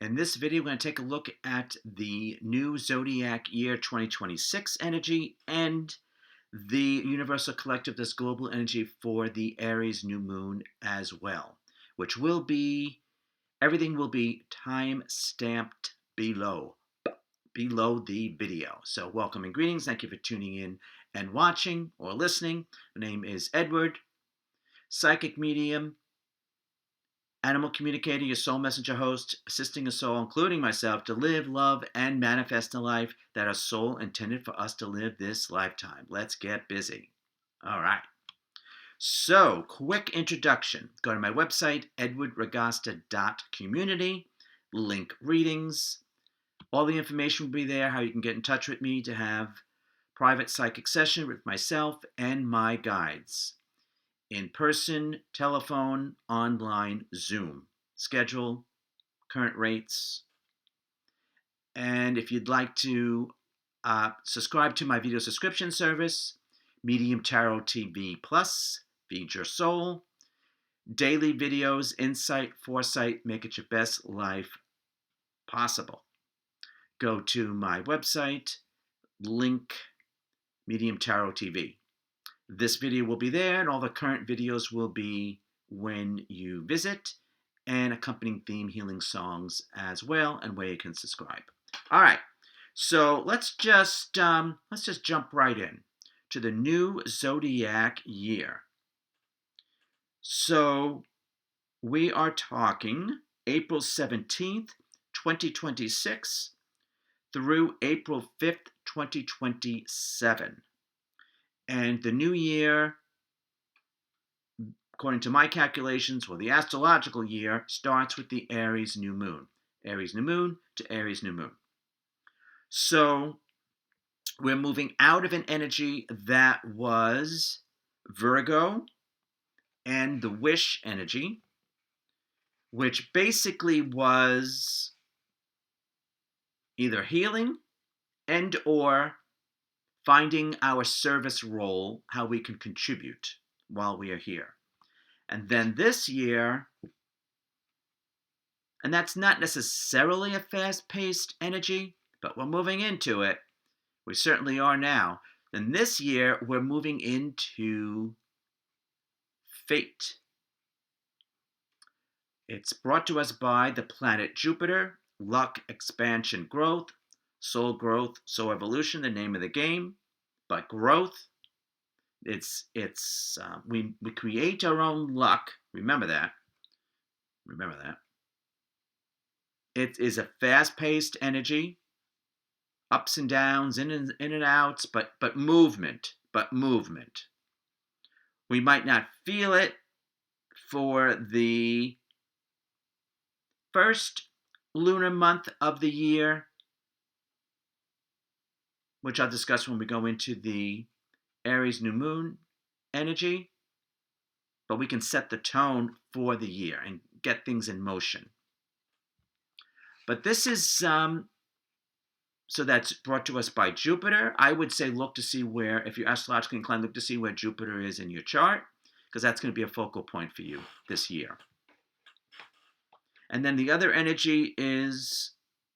In this video, we're going to take a look at the new Zodiac year 2026 energy and the universal collective, this global energy for the Aries new moon as well, which will be, everything will be time stamped below the video. So welcome and greetings. Thank you for tuning in and watching or listening. My name is Edward, psychic medium, animal communicator, your soul messenger host, assisting a soul, including myself, to live, love, and manifest a life that our soul intended for us to live this lifetime. Let's get busy. All right. So, quick introduction. Go to my website, edwardregasta.community. Link readings. All the information will be there, how you can get in touch with me to have private psychic session with myself and my guides. In person, telephone, online, Zoom. Schedule, current rates. And if you'd like to subscribe to my video subscription service, Medium Tarot TV Plus, Feed Your Soul. Daily videos, insight, foresight, make it your best life possible. Go to my website, link Medium Tarot TV. This video will be there, and all the current videos will be when you visit, and accompanying theme healing songs as well, and where you can subscribe. All right, so let's just jump right in to the new Zodiac year. So we are talking April 17th, 2026 through April 5th, 2027. And the new year, according to my calculations, the astrological year starts with the Aries new moon. Aries new moon to Aries new moon. So we're moving out of an energy that was Virgo and the wish energy, which basically was either healing and or finding our service role, how we can contribute while we are here. And then this year, and that's not necessarily a fast-paced energy, but we're moving into it. We certainly are now. Then this year, we're moving into fate. It's brought to us by the planet Jupiter, luck, expansion, growth, soul evolution, the name of the game. But growth, we create our own luck. Remember that. It is a fast-paced energy, ups and downs, in and outs, but movement. We might not feel it for the first lunar month of the year, which I'll discuss when we go into the Aries new moon energy, but we can set the tone for the year and get things in motion. But this is, so that's brought to us by Jupiter. I would say look to see where, if you're astrologically inclined, look to see where Jupiter is in your chart, because that's going to be a focal point for you this year. And then the other energy is,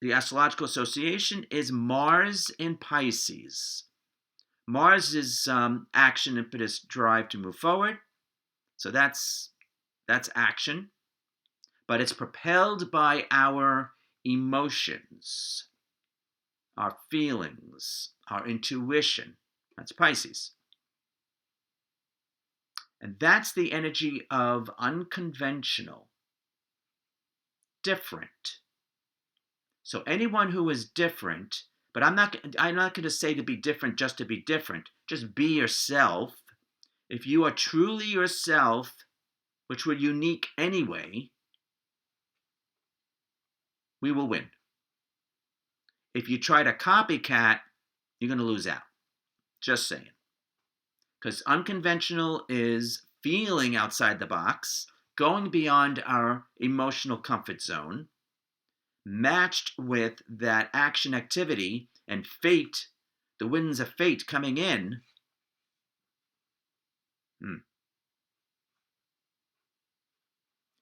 the astrological association is Mars in Pisces. Mars is action, impetus, drive to move forward. So that's action. But it's propelled by our emotions, our feelings, our intuition. That's Pisces. And that's the energy of unconventional, different. So anyone who is different, but I'm not going to say to be different just to be different. Just be yourself. If you are truly yourself, which we're unique anyway, we will win. If you try to copycat, you're going to lose out. Just saying. Because unconventional is feeling outside the box, going beyond our emotional comfort zone, matched with that action activity and fate, the winds of fate coming in.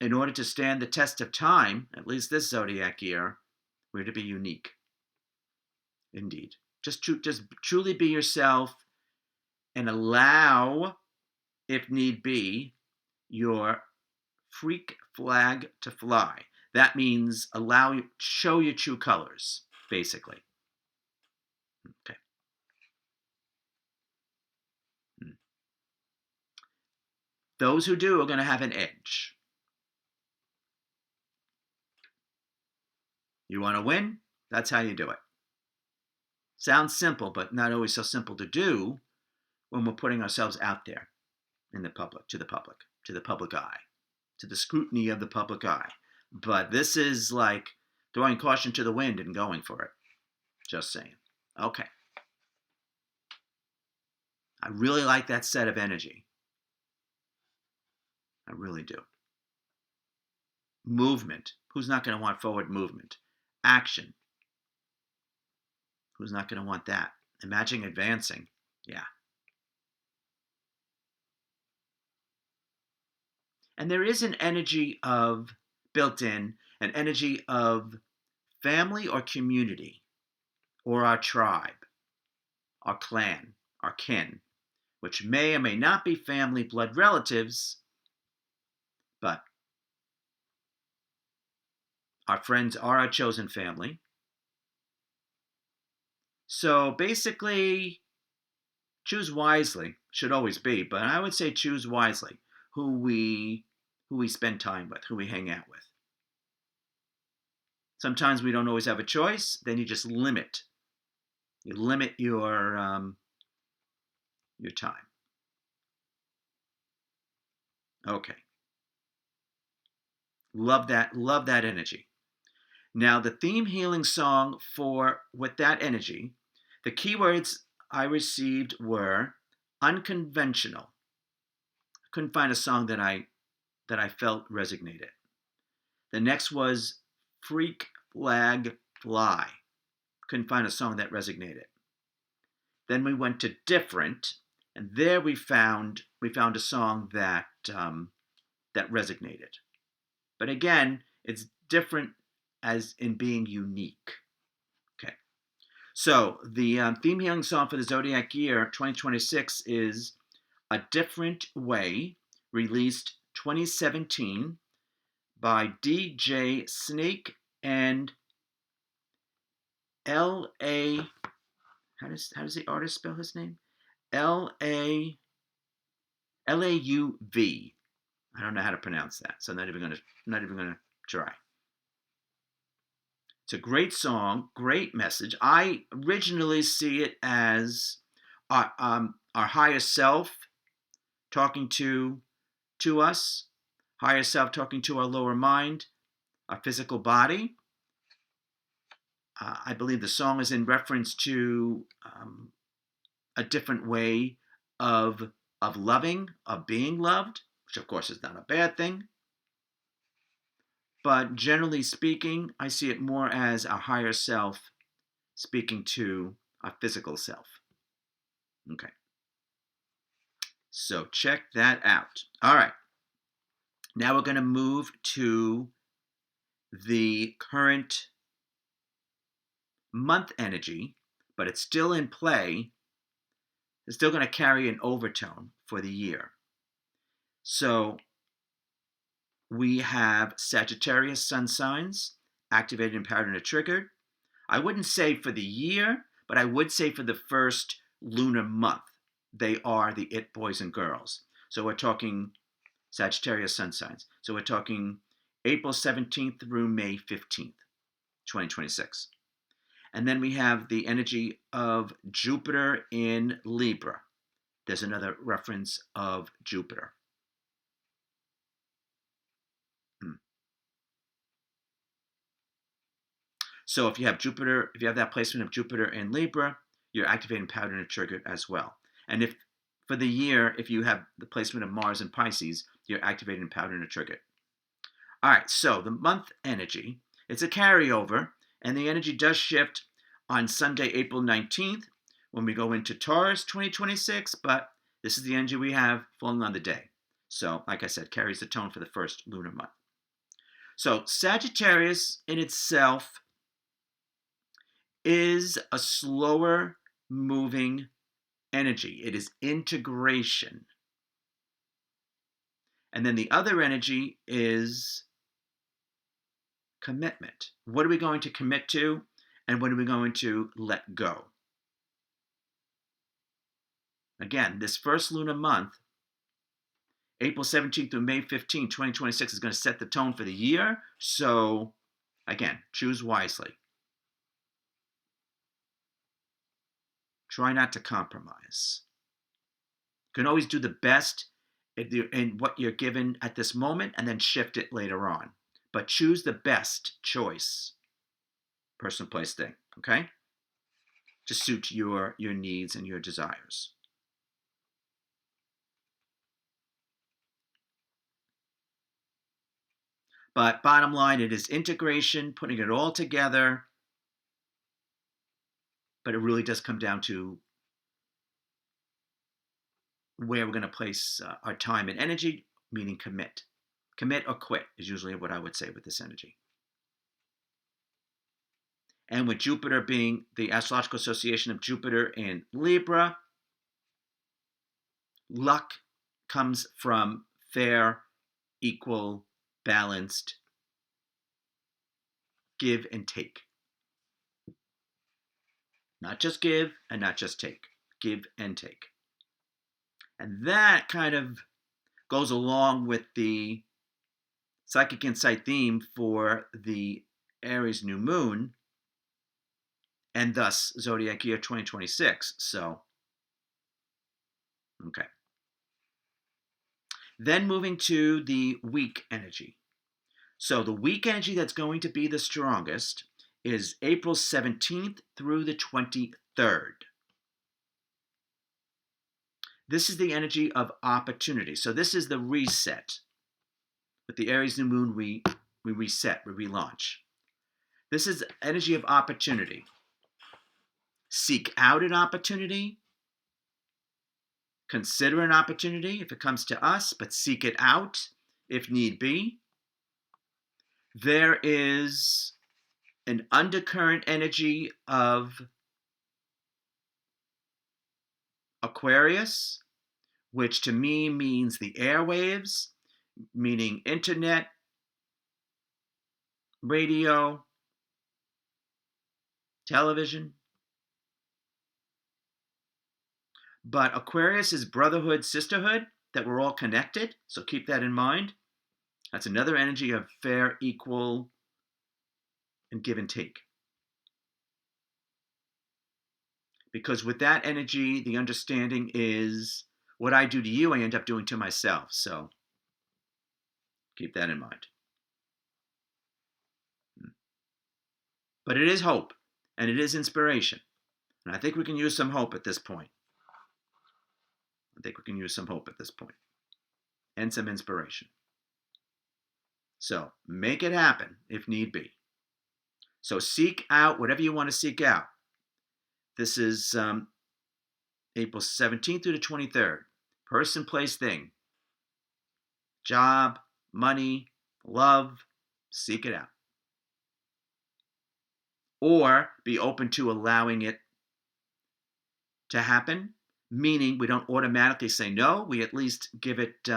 in order to stand the test of time, at least this zodiac year, we're to be unique. Indeed. Just truly be yourself and allow, if need be, your freak flag to fly. That means show your true colors, basically. Okay. Those who do are going to have an edge. You want to win? That's how you do it. Sounds simple, but not always so simple to do when we're putting ourselves out there in the public, to the public eye, to the scrutiny of the public eye. But this is like throwing caution to the wind and going for it. Just saying. Okay. I really like that set of energy. I really do. Movement. Who's not going to want forward movement? Action. Who's not going to want that? Imagine advancing. Yeah. And there is an energy of, built in, an energy of family or community, or our tribe, our clan, our kin, which may or may not be family blood relatives, but our friends are our chosen family. So basically, choose wisely, should always be, but I would say choose wisely who we spend time with, who we hang out with. Sometimes we don't always have a choice, then you just limit. You limit your time. Okay. Love that energy. Now, the theme healing song with that energy, the keywords I received were unconventional. I couldn't find a song that I felt resonated. The next was freak flag fly. Couldn't find a song that resonated. Then we went to different, and there we found a song that resonated. But again, it's different as in being unique. Okay. So the theme healing song for the Zodiac year 2026 is A Different Way, released 2017 by DJ Snake and L.A. How does the artist spell his name? Lauv. I don't know how to pronounce that, so I'm not even gonna try. It's a great song, great message. I originally see it as our higher self talking to us, higher self talking to our lower mind, our physical body. I believe the song is in reference to a different way of loving, of being loved, which of course is not a bad thing. But generally speaking, I see it more as our higher self speaking to our physical self. Okay. So check that out. All right. Now we're going to move to the current month energy, but it's still in play. It's still going to carry an overtone for the year. So we have Sagittarius sun signs, activated, empowered, and triggered. I wouldn't say for the year, but I would say for the first lunar month. They are the it boys and girls. So we're talking Sagittarius sun signs. So we're talking April 17th through May 15th, 2026. And then we have the energy of Jupiter in Libra. There's another reference of Jupiter. So if you have that placement of Jupiter in Libra, you're activating, empowered, and triggered as well. And if for the year, if you have the placement of Mars in Pisces, you're activated, empowered, and triggered. All right, so the month energy, it's a carryover, and the energy does shift on Sunday, April 19th, when we go into Taurus 2026, but this is the energy we have falling on the day. So, like I said, carries the tone for the first lunar month. So Sagittarius in itself is a slower moving energy. It is integration. And then the other energy is commitment. What are we going to commit to, and what are we going to let go? Again, this first lunar month, April 17th through May 15th, 2026, is going to set the tone for the year. So, again, choose wisely. Try not to compromise. You can always do the best in what you're given at this moment and then shift it later on. But choose the best choice, person, place, thing, okay? To suit your needs and your desires. But bottom line, it is integration, putting it all together. But it really does come down to where we're going to place our time and energy, meaning commit. Commit or quit is usually what I would say with this energy. And with Jupiter being the astrological association of Jupiter and Libra, luck comes from fair, equal, balanced give and take. Not just give and not just take. Give and take. And that kind of goes along with the psychic insight theme for the Aries new moon, and thus Zodiac year 2026. So, okay. Then moving to the weak energy. So the weak energy that's going to be the strongest is April 17th through the 23rd. This is the energy of opportunity. So this is the reset. With the Aries new moon, we reset, we relaunch. This is energy of opportunity. Seek out an opportunity. Consider an opportunity if it comes to us, but seek it out if need be. There is an undercurrent energy of Aquarius, which to me means the airwaves, meaning internet, radio, television. But Aquarius is brotherhood, sisterhood, that we're all connected, so keep that in mind. That's another energy of fair, equal, and give and take. Because with that energy, the understanding is what I do to you, I end up doing to myself. So keep that in mind. But it is hope, and it is inspiration. And I think we can use some hope at this point. And some inspiration. So make it happen if need be. So seek out whatever you want to seek out. This is April 17th through the 23rd. Person, place, thing. Job, money, love. Seek it out. Or be open to allowing it to happen, meaning we don't automatically say no. We at least give it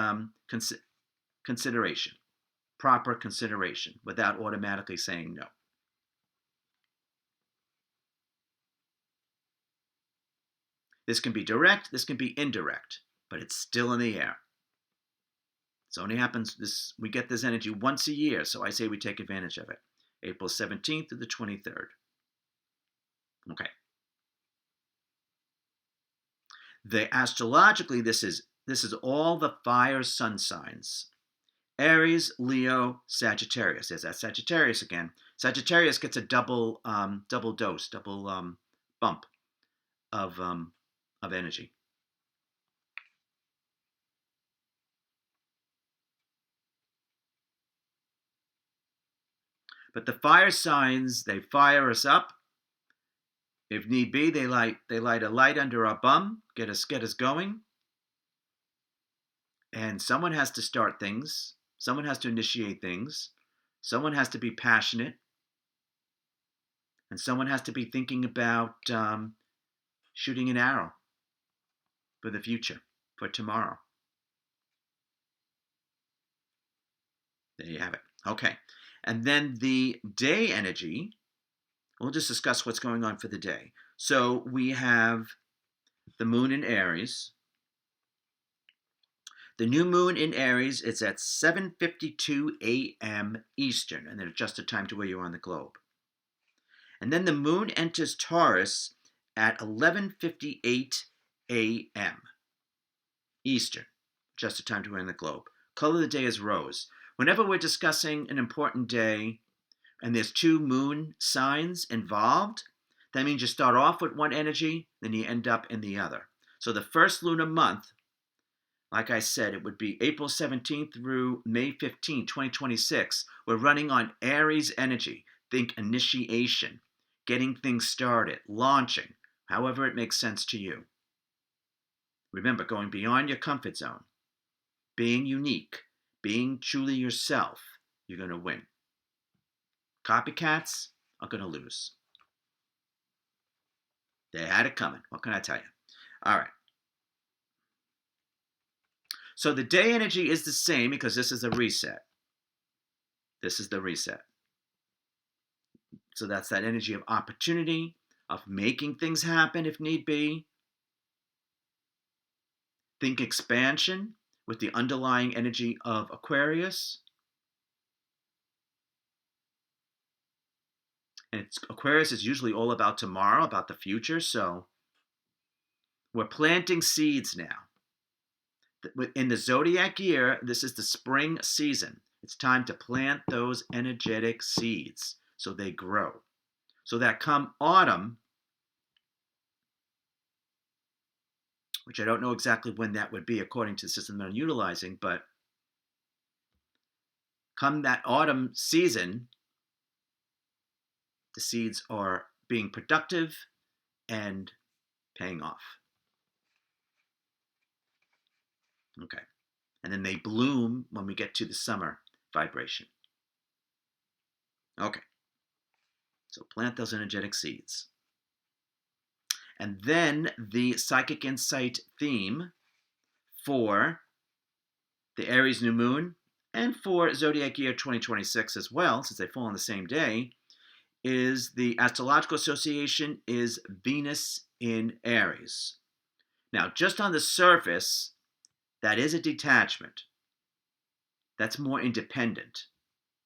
consideration, proper consideration, without automatically saying no. This can be direct, this can be indirect, but it's still in the air. It only happens, we get this energy once a year, so I say we take advantage of it. April 17th to the 23rd. Okay. Astrologically, this is all the fire sun signs. Aries, Leo, Sagittarius. There's that Sagittarius again. Sagittarius gets a double dose, double bump of energy. But the fire signs, they fire us up. If need be, they light a light under our bum, get us going. And someone has to start things. Someone has to initiate things. Someone has to be passionate, and someone has to be thinking about shooting an arrow for the future, for tomorrow. There you have it. Okay. And then the day energy, we'll just discuss what's going on for the day. So we have the moon in Aries. The new moon in Aries is at 7:52 a.m. Eastern, and then adjust the time to where you are on the globe. And then the moon enters Taurus at 11:58 a.m. Eastern, adjust the time to where on the globe. Color of the day is rose. Whenever we're discussing an important day and there's two moon signs involved, that means you start off with one energy, then you end up in the other. So the first lunar month, like I said, it would be April 17th through May 15th, 2026. We're running on Aries energy. Think initiation, getting things started, launching, however it makes sense to you. Remember, going beyond your comfort zone, being unique, being truly yourself, you're going to win. Copycats are going to lose. They had it coming. What can I tell you? All right. So the day energy is the same because this is a reset. This is the reset. So that's that energy of opportunity, of making things happen if need be. Think expansion with the underlying energy of Aquarius. And Aquarius is usually all about tomorrow, about the future. So we're planting seeds now. In the Zodiac year, this is the spring season. It's time to plant those energetic seeds so they grow. So that come autumn, which I don't know exactly when that would be according to the system that I'm utilizing, but come that autumn season, the seeds are being productive and paying off. Okay. And then they bloom when we get to the summer vibration. Okay. So plant those energetic seeds. And then the psychic insight theme for the Aries new moon and for Zodiac year 2026 as well, since they fall on the same day, is the astrological association is Venus in Aries. Now, just on the surface, that is a detachment. That's more independent.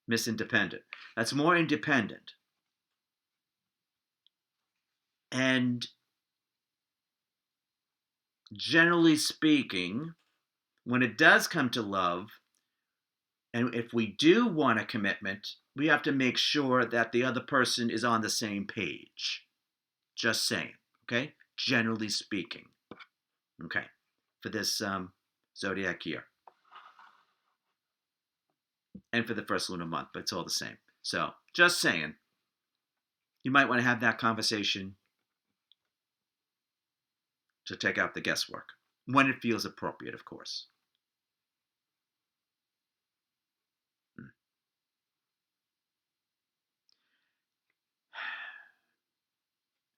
Miss Independent. That's more independent. And generally speaking, when it does come to love, and if we do want a commitment, we have to make sure that the other person is on the same page. Just saying, okay? Generally speaking. Okay, for this Zodiac year. And for the first lunar month, but it's all the same. So, just saying, you might want to have that conversation to take out the guesswork. When it feels appropriate, of course.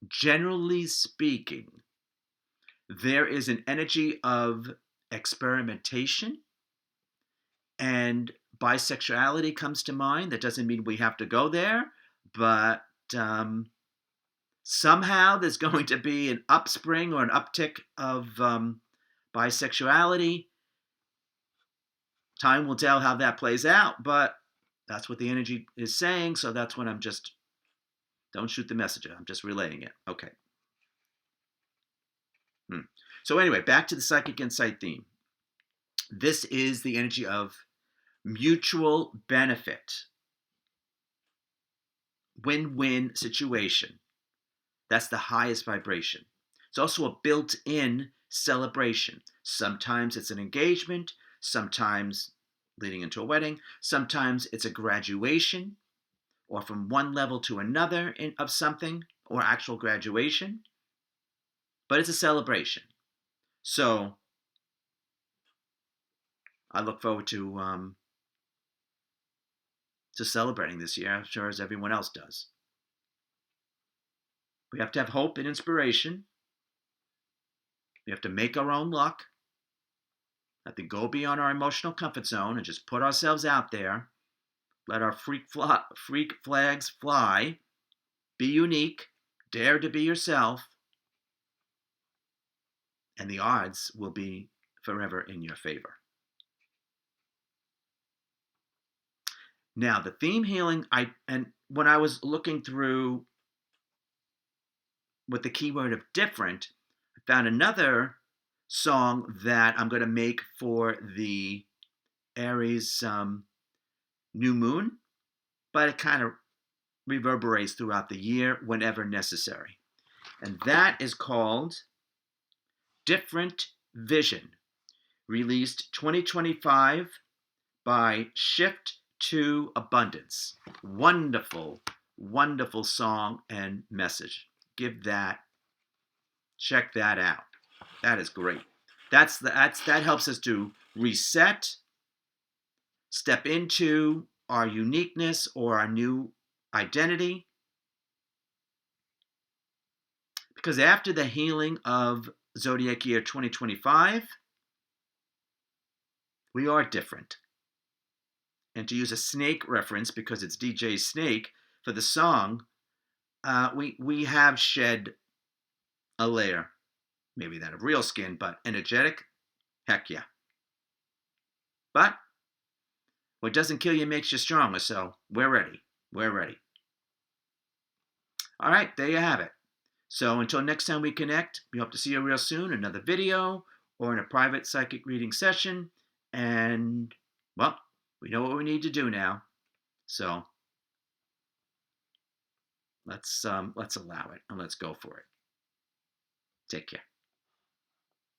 Generally speaking, there is an energy of experimentation, and bisexuality comes to mind. That doesn't mean we have to go there, but somehow there's going to be an upspring or an uptick of bisexuality. Time will tell how that plays out, but that's what the energy is saying, so that's when I'm just, don't shoot the messenger, I'm just relaying it. Okay. So anyway, back to the psychic insight theme. This is the energy of mutual benefit. Win-win situation. That's the highest vibration. It's also a built-in celebration. Sometimes it's an engagement, sometimes leading into a wedding, sometimes it's a graduation, or from one level to another of something, or actual graduation. But it's a celebration. So I look forward to to celebrating this year, I'm sure as everyone else does. We have to have hope and inspiration. We have to make our own luck. Have to go beyond our emotional comfort zone and just put ourselves out there. Let our freak flags fly. Be unique. Dare to be yourself. And the odds will be forever in your favor. Now, the theme healing, and when I was looking through with the keyword of different, I found another song that I'm going to make for the Aries new moon, but it kind of reverberates throughout the year whenever necessary. And that is called Different Vision, released 2025 by Shift to Abundance. Wonderful, wonderful song and message. Check that out. That is great. That helps us to reset, step into our uniqueness or our new identity. Because after the healing of Zodiac year 2025, we are different. And to use a snake reference, because it's DJ Snake for the song, we have shed a layer, maybe that of real skin, but energetic, heck yeah. But what doesn't kill you makes you stronger, so we're ready. We're ready. All right, there you have it. So until next time we connect, we hope to see you real soon, another video or in a private psychic reading session. And, well, we know what we need to do now. So let's allow it and let's go for it. Take care.